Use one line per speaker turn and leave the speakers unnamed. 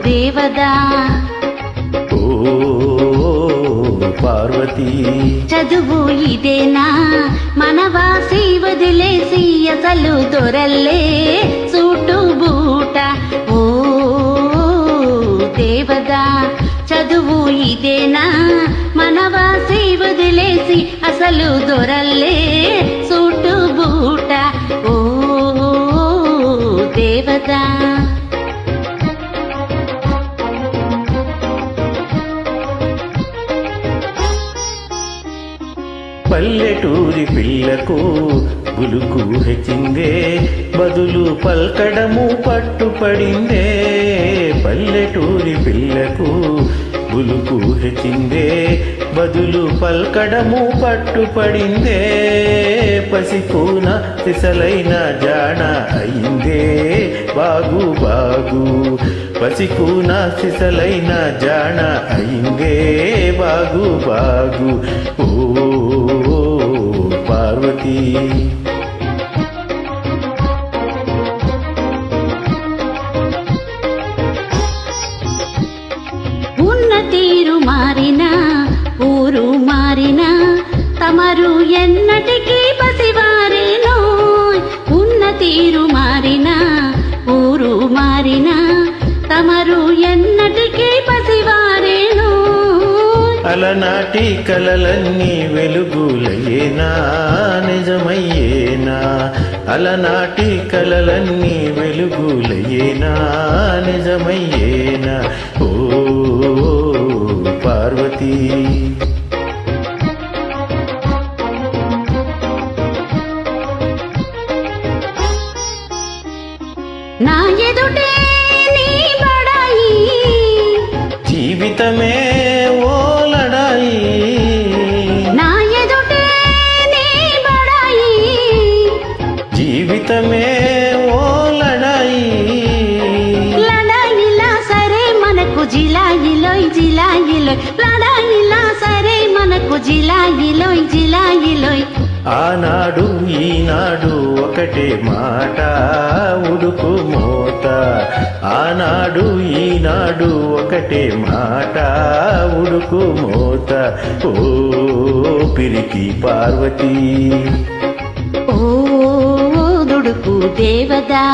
దేవదా
ఓ పార్వతీ
చదువు ఇదేనా మనవాసి వదిలేసి అసలు దొరల్లే సూటు బూట. ఓ దేవదా చదువు ఇదేనా మనవాసి వదిలేసి అసలు దొరల్లే సూటు బూట. ఓ దేవదా
పల్లెటూరి పిల్లకు గులుకు హెచ్చిందే బదులు పల్కడము పట్టుపడిందే. పల్లెటూరి పిల్లకు గులుకు హెచ్చిందే బదులు పల్కడము పట్టుపడిందే. పసికూన సిసలైన జాణ అయిందే బాగు బాగు. పసికూన సిసలైన జాణ అయిందే బాగు బాగు. ఓ పార్వతీ
ఉన్న తీరు మారినా ఊరు మారినా తమరు ఎన్నటికీ పసివారేనో. ఉన్న తీరు మారినా ఊరు మారినా తమరు ఎన్నటికీ పసివారేనో.
అలనాటి కలలన్నీ వెలుగులయేనా నిజమయ్యేనా. అలనాటి కలలన్నీ వెలుగులయేనా నిజమయ్యేనా. ఓ పార్వతీ
నా ఎదుటే నీ బడాయి
జీవితమే ఓ లడాయి.
నా ఎదుటే నీ బడాయి
జీవితమే ఓ లడాయి.
లడాయిలా సరే మనకు జిలాయిలోయ్ జిలాయిలోయ్. లడాయిలా సరే మనకు జిలాయిలోయ్ జిలాయిలోయ్.
ఆనాడు ఈనాడు ఒకటే మాట ఉడుకు మోత. ఆనాడు ఈనాడు ఒకటే మాట ఉడుకు మోత. ఓ పిరికి పార్వతీ
ఓ దుడుకు దేవదా